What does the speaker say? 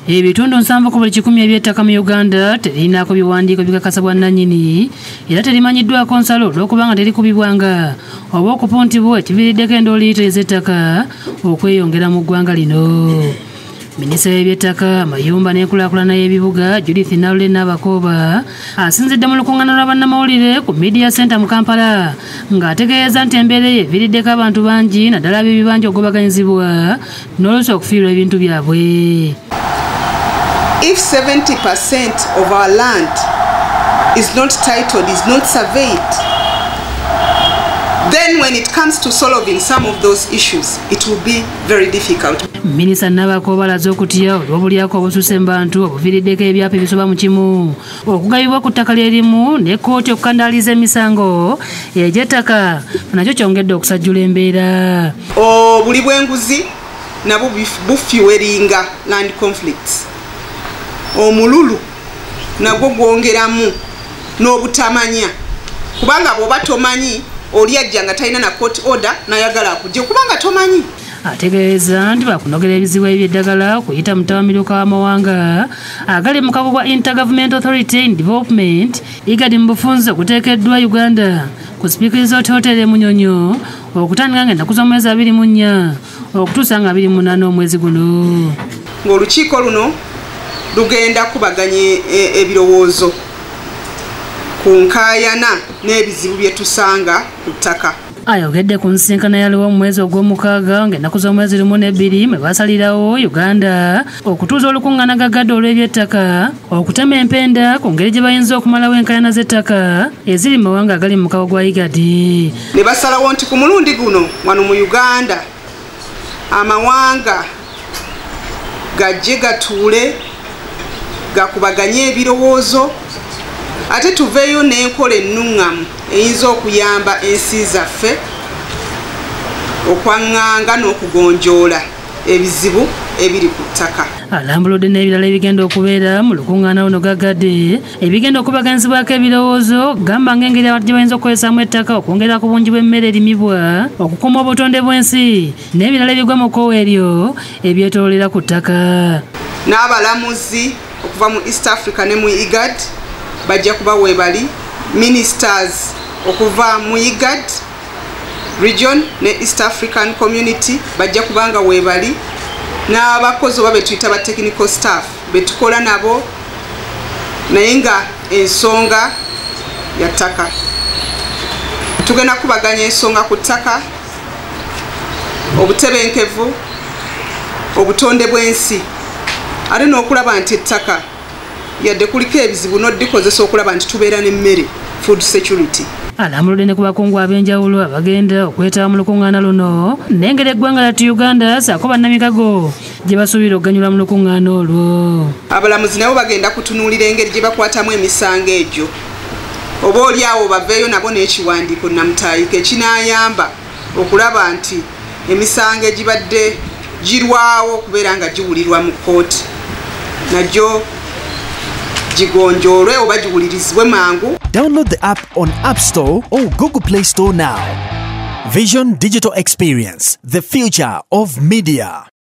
Ebitundu 7 ku buli 100 eby'ettaka mu Uganda terinaako biwandiiko bikakasa bwannannyini era terimanyiddwako nsalo olw'okubanga terikubibwanga oba okupuntibwa ekiviiriddeko endooliito ez'ettaka okweyongera mu ggwanga lino. Minisita w'eby'ettaka, amayumba n'enkulaakulana y'ebibuga Judith Nalule Nabakooba asinzidde mu lukuŋŋaana lwa bannamawulire ku Media Center mu Kampala ng'ategeeza nti embeera eyo eviiriddeko abantu bangi naddala ab'ebibanja okugobaganyizibwa n'oluusi okufiirwa ebintu byabwe. If 70% of our land is not titled, is not surveyed, then when it comes to solving some of those issues, it will be very difficult. Minisita Nabakooba alaze okutya olw'obulyako obususse mu bantu obuviiriddeko ebyapa ebisoba mu kimu okugabibwa ku ttaka lyerimu ne kkooti okukandaaliza emisango egy'ettaka nakyo kyongedde okusajjula embeera. Obuli bw'enguzi nabwo bufuweringa land conflicts. Omululu nagwo gwongeramu n'obutamanya kubanga bw'oba tomanyi oli ajja nga talina na court order n'ayagala akujje kubanga tomanyi. Ategeeza nti bakunogera ebizibu eby'eddagala okuyita mu Ttabamiruka w'amawanga agali mu kago bwa Intergovernmental Authority in Development IGAD mu bufunze okuteekeddwa Uganda ku sipiikiriza hoteri Munyonyo okutandika ng'ennaku z'omwezi 24 okutuusa nga 28 omwezi guno. Ng'olukiiko luno lugenda kubaganya ebirowoozo ku nkaayana n'ebizibu bye tusanga ku ttaka. Ayogedde ku nsisinkano yaliwo mu mwezi ogw'omukaaga ng'ennaku z'omwezi 12 mwe basalirawo Uganda okutuuza olukuŋŋaana gaggadde olw'eby'ettaka okutema empenda ku ngeri gye bayinza okumalawo enkaayana z'ettaka eziri mu mawanga agali mu mukago gwa IGAD. Ne basalawo nti ku mulundi guno wano mu Uganda amawanga gajje gatuule gakubaganye ebirowoozo ate tuveeyo n'enkola ennuŋŋamu eyinza okuyamba ensi zaffe okwaŋŋanga n'okugonjoola ebizibu ebiri ku ttaka. Alambuludde n'ebirala ebigenda okubeera mu lukuŋŋaana luno gaggadde ebigenda okubaganyizibwako ebirowoozo gamba ng'engeri abantu gye bayinza okukozesaamu ettaka okwongera ku bungi bw'emmere erimibwa okukuuma obutonde bw'ensi n'ebirala ebigwa mu kkowa eryo ebyetoolera ku ttaka. N'abalamuzi okuva mu East Africa ne mu IGAD bajja kuba weebali, ministers okuva mu IGAD region ne East African community bajja kubanga weebali, n'abakozi oba betuyita ba technical staff betukola nabo naye nga ensonga ya ttaka. Tugenda kubaganya ensonga ku ttaka, obutebenkevu, obutonde bw'ensi ate n'okulaba nti ettaka yadde kuliko ebizibu n'oddikozesa okulaba nti tubeera n'emmere, food security. Alambuludde ne ku bakungu ab'enjawulo abagenda okwetaba mu lukuŋŋaana luno n'engeri eggwanga lyattu Uganda ssaako bannamikago gye basuubira okuganyula mu lukuŋŋaana olwo. Abalamuzi nabo bagenda kutunuulira engeri gye bakwatamu emisango egyo oba oliawo baveeyo nabo n'ekiwandiiko namutayika ekinaayamba okulaba nti emisango egibadde girwawo okubeera nga giwulirwa mu kkooti najjo gigonjoolwe oba giwulirizibwe mangu. Download the app on App Store or Google Play Store now. Vision Digital Experience, the future of media.